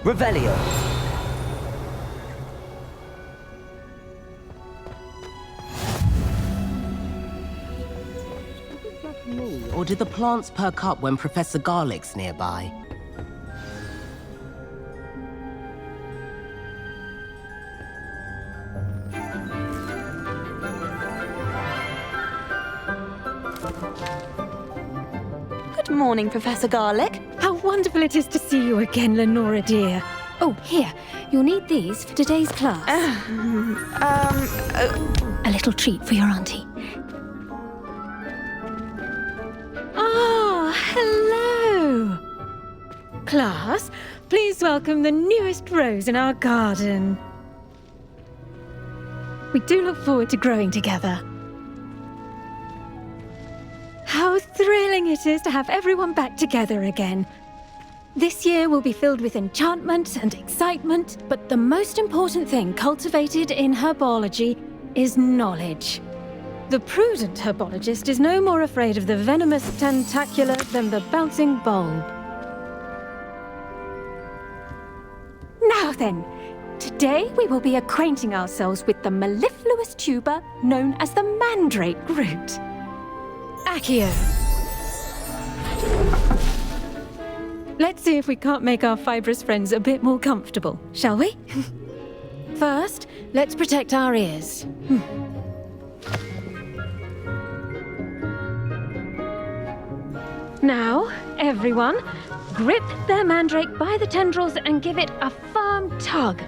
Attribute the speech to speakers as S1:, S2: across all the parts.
S1: Revelio.
S2: Me, or do the plants perk up when Professor Garlick's nearby?
S3: Good morning, Professor Garlick.
S4: How wonderful it is to see you again, Lenora dear. Oh, here, you'll need these for today's class. A little treat for your auntie. Ah, hello! Class, please welcome the newest rose in our garden. We do look forward to growing together. How thrilling it is to have everyone back together again. This year will be filled with enchantment and excitement, but the most important thing cultivated in herbology is knowledge. The prudent herbologist is no more afraid of the venomous tentacula than the bouncing bulb. Now then, today we will be acquainting ourselves with the mellifluous tuber known as the mandrake root. Accio. Let's see if we can't make our fibrous friends a bit more comfortable, shall we? First, let's protect our ears. Now, everyone, grip their mandrake by the tendrils and give it a firm tug.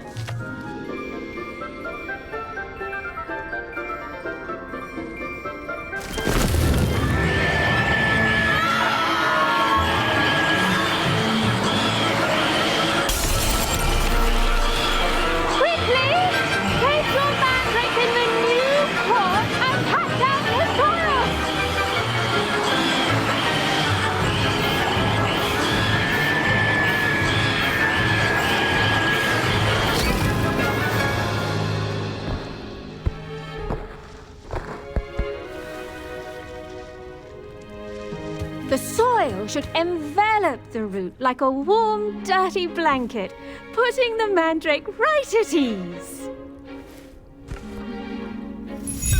S4: The soil should envelop the root like a warm, dirty blanket, putting the mandrake right at ease.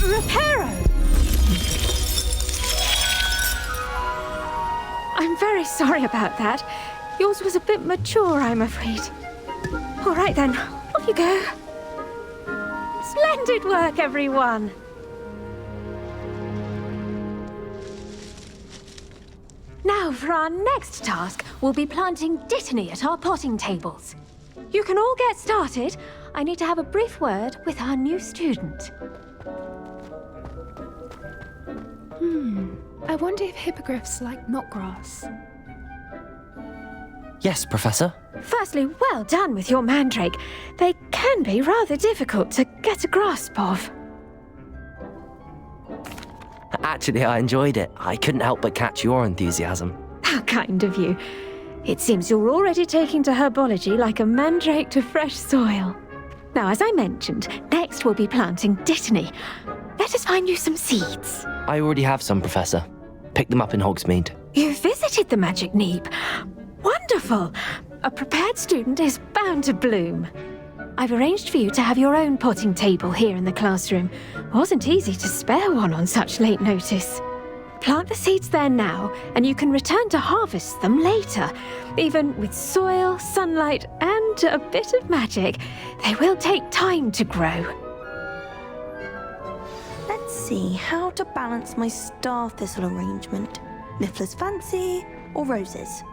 S4: Reparo! I'm very sorry about that. Yours was a bit mature, I'm afraid. All right then, off you go. Splendid work, everyone! Now, for our next task, we'll be planting dittany at our potting tables. You can all get started. I need to have a brief word with our new student.
S5: I wonder if hippogriffs like knotgrass.
S1: Yes, Professor.
S4: Firstly, well done with your mandrake. They can be rather difficult to get a grasp of.
S1: Actually, I enjoyed it. I couldn't help but catch your enthusiasm.
S4: How kind of you. It seems you're already taking to herbology like a mandrake to fresh soil. Now, as I mentioned, next we'll be planting dittany. Let us find you some seeds.
S1: I already have some, Professor. Picked them up in Hogsmeade.
S4: You visited the Magic Neep. Wonderful. A prepared student is bound to bloom. I've arranged for you to have your own potting table here in the classroom. Wasn't easy to spare one on such late notice. Plant the seeds there now, and you can return to harvest them later. Even with soil, sunlight, and a bit of magic, they will take time to grow.
S3: Let's see how to balance my star thistle arrangement. Miffler's Fancy or roses?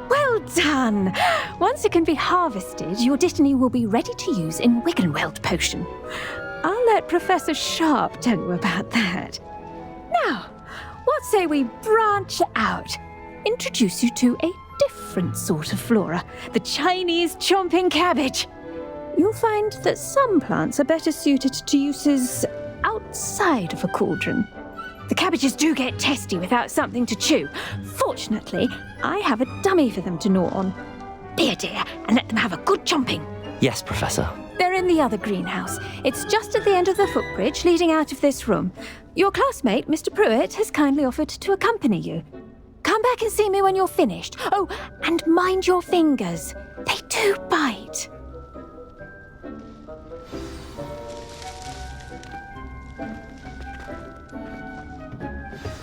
S4: Well done! Once it can be harvested, your dittany will be ready to use in Wiggenweld potion. I'll let Professor Sharp tell you about that. Now, what say we branch out? introduce you to a different sort of flora, the Chinese chomping cabbage. You'll find that some plants are better suited to uses outside of a cauldron. The cabbages do get testy without something to chew. Fortunately, I have a dummy for them to gnaw on. Be a dear and let them have a good chomping.
S1: Yes, Professor.
S4: They're in the other greenhouse. It's just at the end of the footbridge leading out of this room. Your classmate, Mr. Pruitt, has kindly offered to accompany you. Come back and see me when you're finished. Oh, and mind your fingers. They do bite.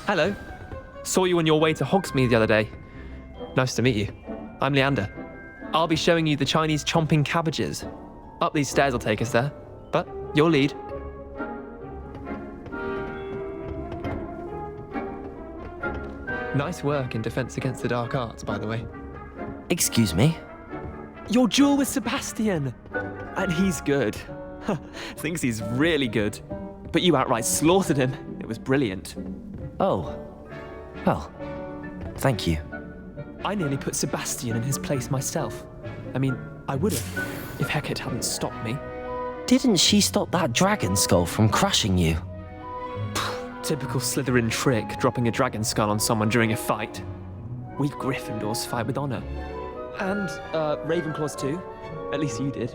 S6: Hello. Saw you on your way to Hogsmeade the other day. Nice to meet you. I'm Leander. I'll be showing you the Chinese chomping cabbages. Up these stairs will take us there, but your lead. Nice work in Defense Against the Dark Arts, by the way.
S1: Excuse me?
S6: Your duel with Sebastian! And he's good. Thinks he's really good. But you outright slaughtered him. It was brilliant.
S1: Oh. Well, thank you.
S6: I nearly put Sebastian in his place myself. I mean, I would have, if Hecate hadn't stopped me.
S1: Didn't she stop that dragon skull from crushing you?
S6: Typical Slytherin trick, dropping a dragon skull on someone during a fight. We Gryffindors fight with honor. And, Ravenclaws too. At least you did.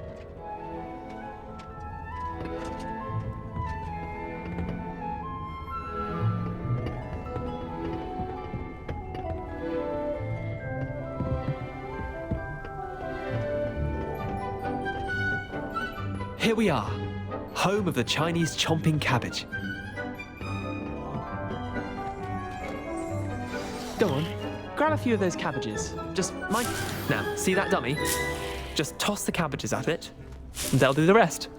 S6: Here we are, home of the Chinese chomping cabbage. Go on, grab a few of those cabbages. Just mind. Now, see that dummy? Just toss the cabbages at it, and they'll do the rest.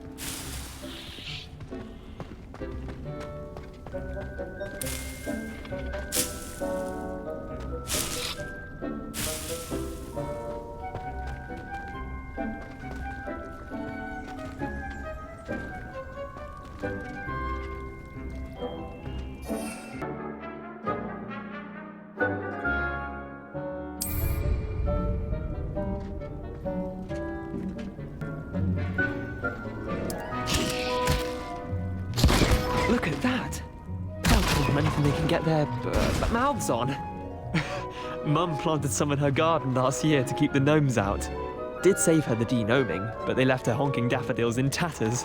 S6: Look at that! They'll call them anything they can get their mouths on. Mum planted some in her garden last year to keep the gnomes out. Did save her the de-gnoming, but they left her honking daffodils in tatters.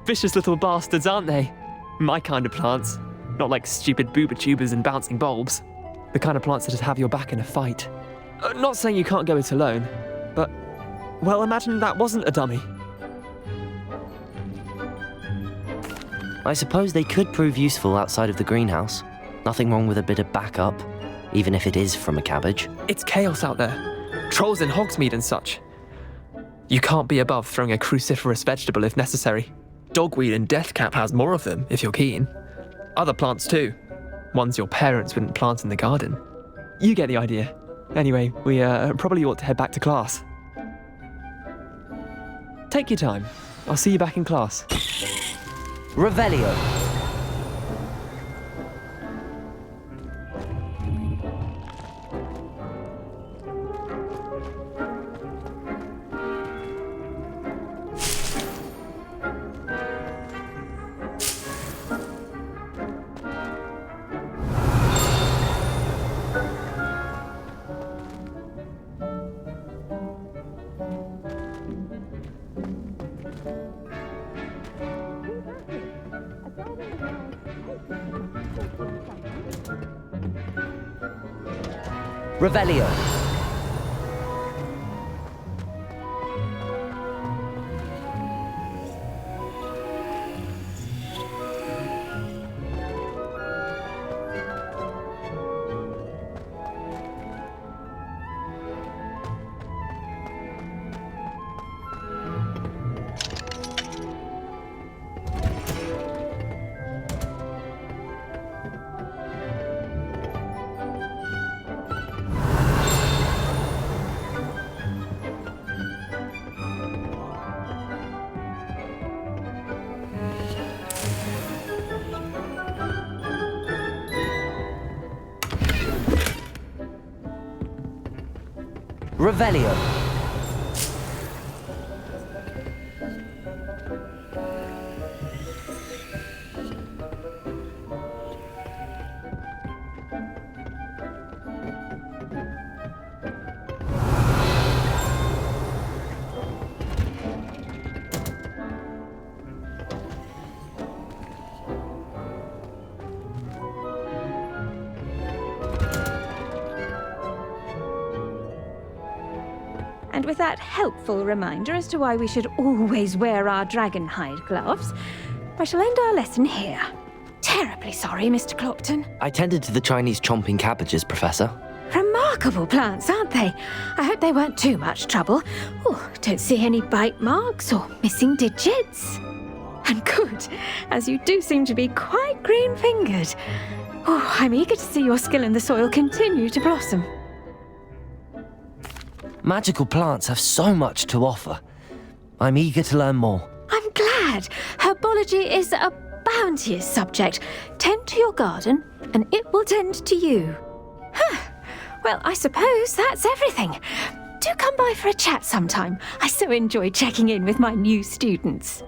S6: Vicious little bastards, aren't they? My kind of plants. Not like stupid booba tubers and bouncing bulbs. The kind of plants that'd have your back in a fight. Not saying you can't go it alone, but, well, imagine that wasn't a dummy.
S1: I suppose they could prove useful outside of the greenhouse. Nothing wrong with a bit of backup, even if it is from a cabbage.
S6: It's chaos out there. Trolls in Hogsmeade and such. You can't be above throwing a cruciferous vegetable if necessary. Dogweed and deathcap has more of them, if you're keen. Other plants too. Ones your parents wouldn't plant in the garden. You get the idea. Anyway, we probably ought to head back to class. Take your time. I'll see you back in class.
S1: Revelio. Revelio. Revelio.
S4: And with that helpful reminder as to why we should always wear our dragon hide gloves, I shall end our lesson here. Terribly sorry, Mr. Clopton.
S1: I tended to the Chinese chomping cabbages, Professor.
S4: Remarkable plants, aren't they? I hope they weren't too much trouble. Oh, don't see any bite marks or missing digits. And good, as you do seem to be quite green-fingered. Oh, I'm eager to see your skill in the soil continue to blossom.
S1: Magical plants have so much to offer. I'm eager to learn more.
S4: I'm glad. Herbology is a bounteous subject. Tend to your garden, and it will tend to you. Huh. Well, I suppose that's everything. Do come by for a chat sometime. I so enjoy checking in with my new students.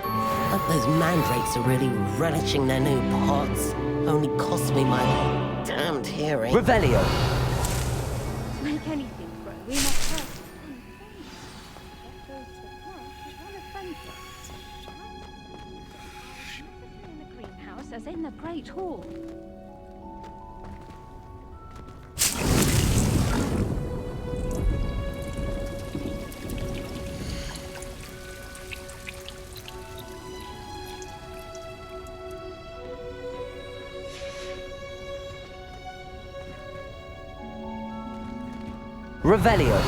S2: Hope those mandrakes are really relishing their new pots. Only cost me my damned hearing.
S1: Revelio.
S4: To make anything grow, we must first in the greenhouse as in the Great Hall.
S1: Revelio.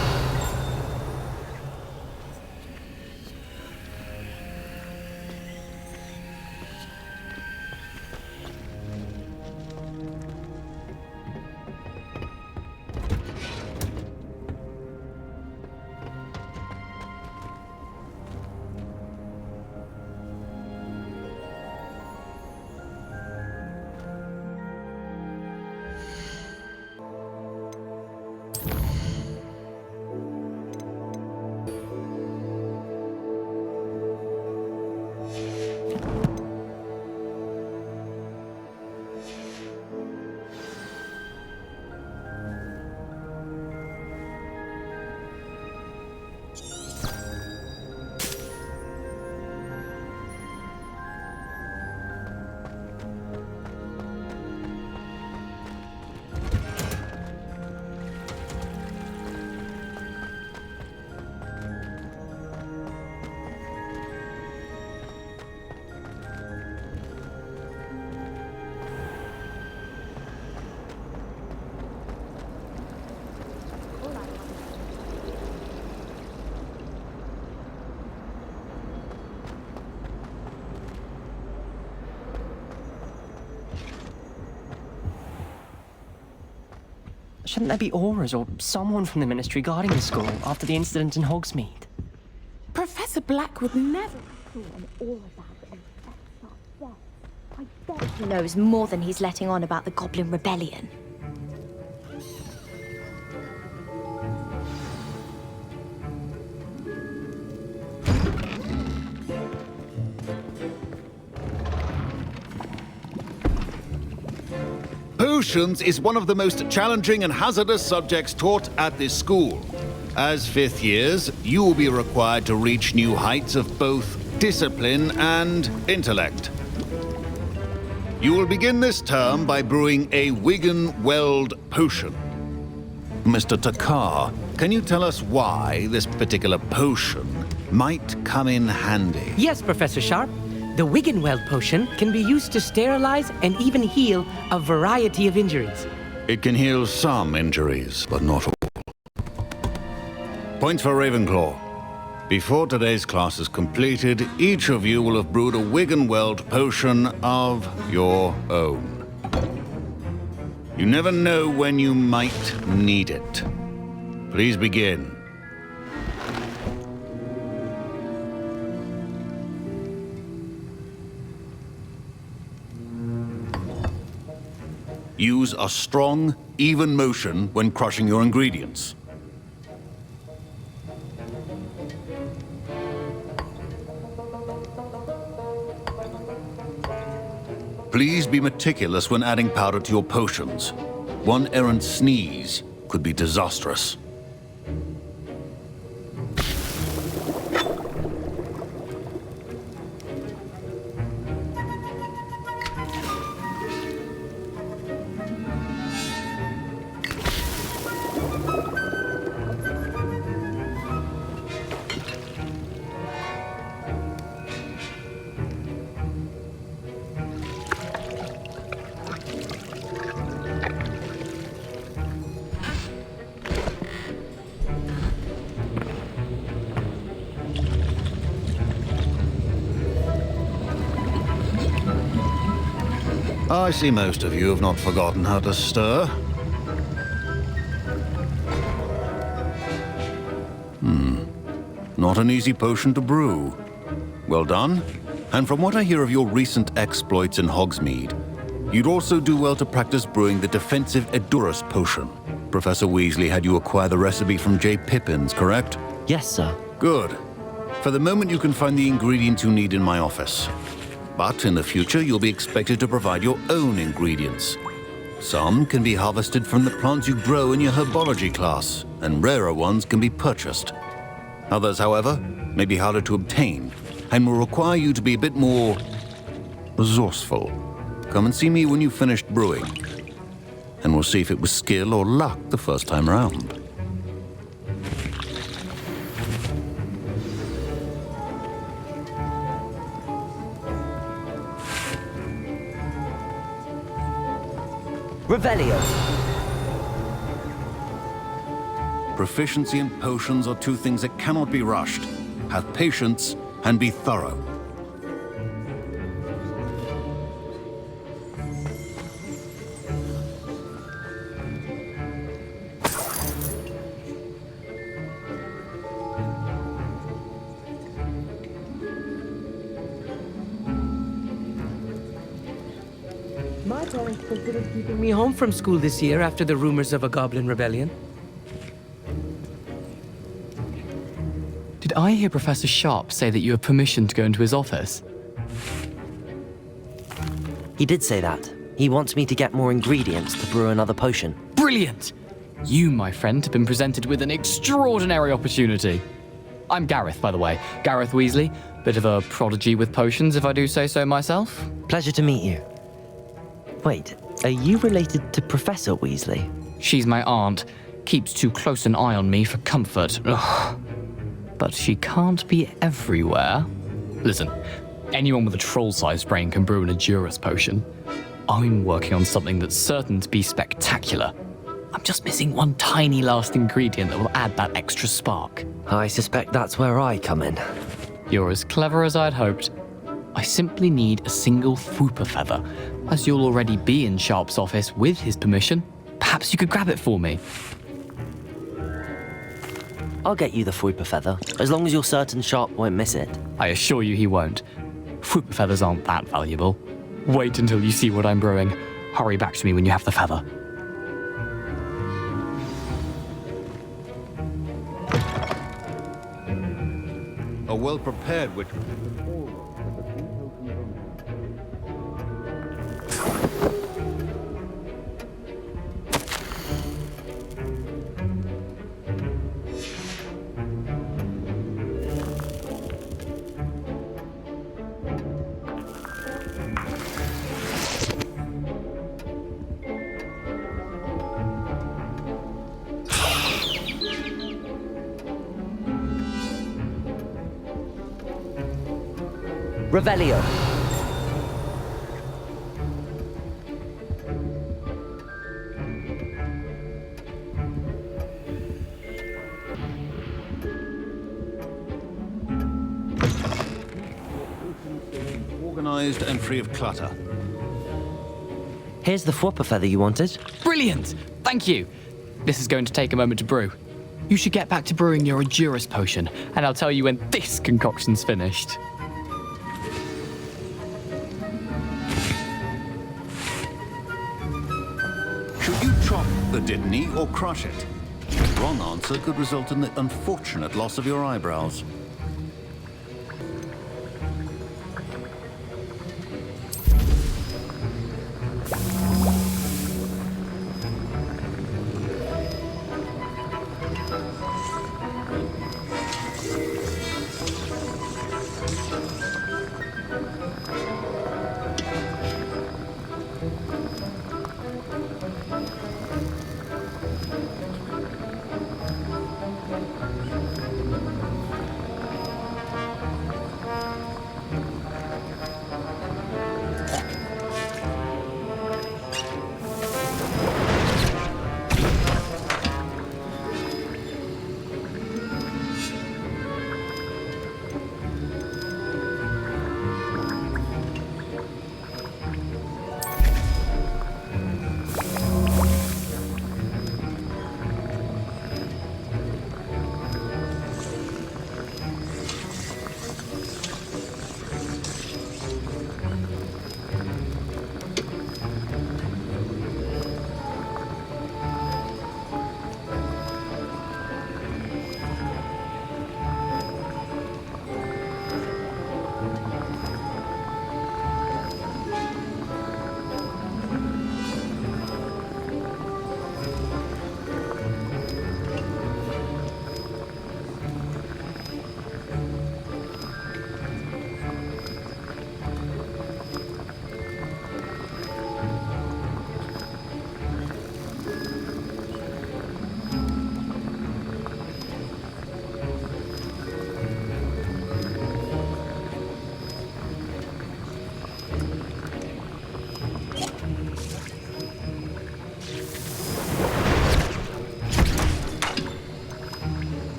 S7: Shouldn't there be Aurors or someone from the Ministry guarding the school after the incident in Hogsmeade?
S5: Professor Black would never.
S8: He knows more than he's letting on about the Goblin Rebellion.
S9: Potions is one of the most challenging and hazardous subjects taught at this school. As fifth years, you will be required to reach new heights of both discipline and intellect. You will begin this term by brewing a Wigan-Weld potion. Mr. Takar, can you tell us why this particular potion might come in handy?
S10: Yes, Professor Sharp. The Wigan-Weld potion can be used to sterilize and even heal a variety of injuries.
S9: It can heal some injuries, but not all. Points for Ravenclaw. Before today's class is completed, each of you will have brewed a Wigan-Weld potion of your own. You never know when you might need it. Please begin. Use a strong, even motion when crushing your ingredients. Please be meticulous when adding powder to your potions. One errant sneeze could be disastrous. I see most of you have not forgotten how to stir. Not an easy potion to brew. Well done. And from what I hear of your recent exploits in Hogsmeade, you'd also do well to practice brewing the defensive Edurus potion. Professor Weasley had you acquire the recipe from J. Pippins, correct?
S1: Yes, sir.
S9: Good. For the moment, you can find the ingredients you need in my office. But in the future, you'll be expected to provide your own ingredients. Some can be harvested from the plants you grow in your Herbology class, and rarer ones can be purchased. Others, however, may be harder to obtain, and will require you to be a bit more resourceful. Come and see me when you've finished brewing, and we'll see if it was skill or luck the first time around.
S10: Revelio.
S9: Proficiency in potions are two things that cannot be rushed. Have patience and be thorough.
S10: My parents considered keeping me home from school this year after the rumors of a goblin rebellion.
S11: Did I hear Professor Sharp say that you have permission to go into his office?
S1: He did say that. He wants me to get more ingredients to brew another potion.
S11: Brilliant! You, my friend, have been presented with an extraordinary opportunity. I'm Gareth, by the way. Gareth Weasley. Bit of a prodigy with potions, if I do say so myself.
S1: Pleasure to meet you. Wait, are you related to Professor Weasley?
S11: She's my aunt. Keeps too close an eye on me for comfort. Ugh. But she can't be everywhere. Listen, anyone with a troll-sized brain can brew an Edurus potion. I'm working on something that's certain to be spectacular. I'm just missing one tiny last ingredient that will add that extra spark.
S1: I suspect that's where I come in.
S11: You're as clever as I'd hoped. I simply need a single Fwooper feather. As you'll already be in Sharp's office with his permission, perhaps you could grab it for me.
S1: I'll get you the Fwooper feather, as long as you're certain Sharp won't miss it.
S11: I assure you he won't. Fwooper feathers aren't that valuable. Wait until you see what I'm brewing. Hurry back to me when you have the feather.
S9: A well-prepared witch.
S10: Revelio.
S9: Organized and free of clutter.
S1: Here's the Fwooper feather you wanted.
S11: Brilliant! Thank you. This is going to take a moment to brew. You should get back to brewing your Edurus potion, and I'll tell you when this concoction's finished.
S9: Sydney, or crush it. The wrong answer could result in the unfortunate loss of your eyebrows.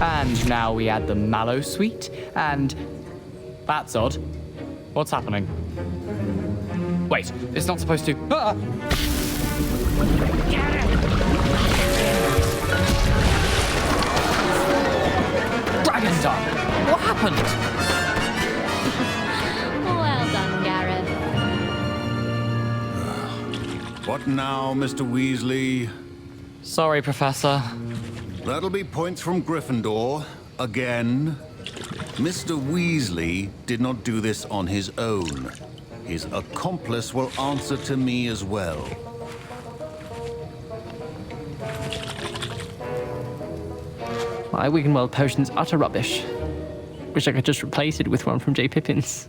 S11: And now we add the mallow sweet, and... That's odd. What's happening? Wait, it's not supposed to... Ah! Dragon Dung! What happened?
S8: Well done, Gareth.
S9: What now, Mr. Weasley?
S11: Sorry, Professor.
S9: That'll be points from Gryffindor. Again. Mr. Weasley did not do this on his own. His accomplice will answer to me as well.
S6: My Wiggenweld potion's utter rubbish. Wish I could just replace it with one from J. Pippin's.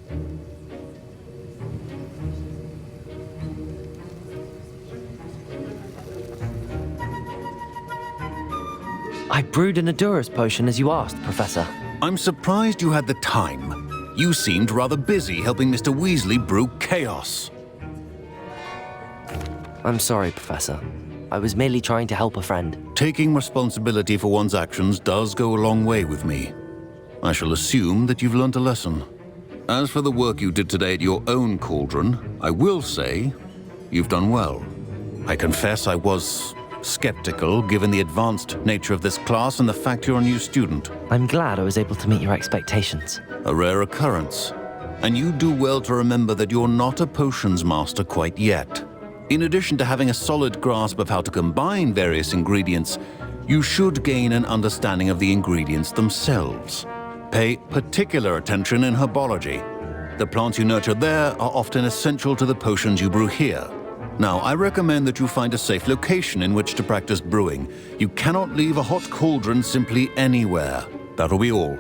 S1: I brewed an Adurus potion as you asked, Professor.
S9: I'm surprised you had the time. You seemed rather busy helping Mr. Weasley brew chaos.
S1: I'm sorry, Professor. I was merely trying to help a friend.
S9: Taking responsibility for one's actions does go a long way with me. I shall assume that you've learnt a lesson. As for the work you did today at your own cauldron, I will say you've done well. I confess I was skeptical given the advanced nature of this class and the fact you're a new student.
S1: I'm glad I was able to meet your expectations.
S9: A rare occurrence. And you do well to remember that you're not a potions master quite yet. In addition to having a solid grasp of how to combine various ingredients, you should gain an understanding of the ingredients themselves. Pay particular attention in herbology. The plants you nurture there are often essential to the potions you brew here. Now, I recommend that you find a safe location in which to practice brewing. You cannot leave a hot cauldron simply anywhere. That'll be all.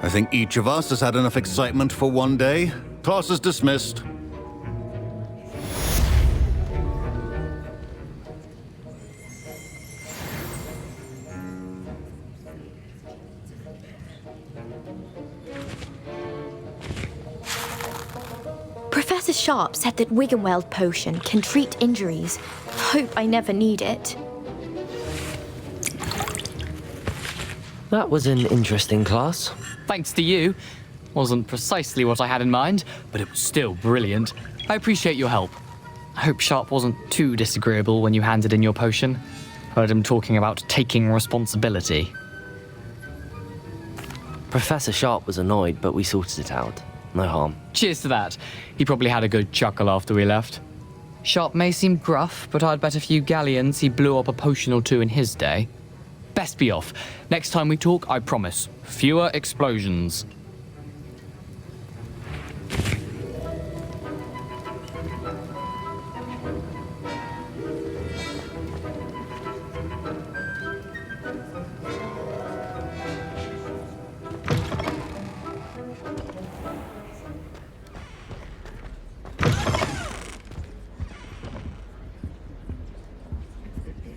S9: I think each of us has had enough excitement for one day. Class is dismissed.
S8: Professor Sharp said that Wiggenweld potion can treat injuries. Hope I never need it.
S1: That was an interesting class.
S11: Thanks to you. Wasn't precisely what I had in mind, but it was still brilliant. I appreciate your help. I hope Sharp wasn't too disagreeable when you handed in your potion. Heard him talking about taking responsibility.
S1: Professor Sharp was annoyed, but we sorted it out. No harm.
S11: Cheers to that. He probably had a good chuckle after we left. Sharp may seem gruff, but I'd bet a few galleons he blew up a potion or two in his day. Best be off. Next time we talk, I promise. Fewer explosions.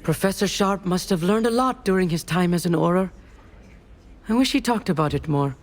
S10: Professor Sharp must have learned a lot during his time as an Auror. I wish he talked about it more.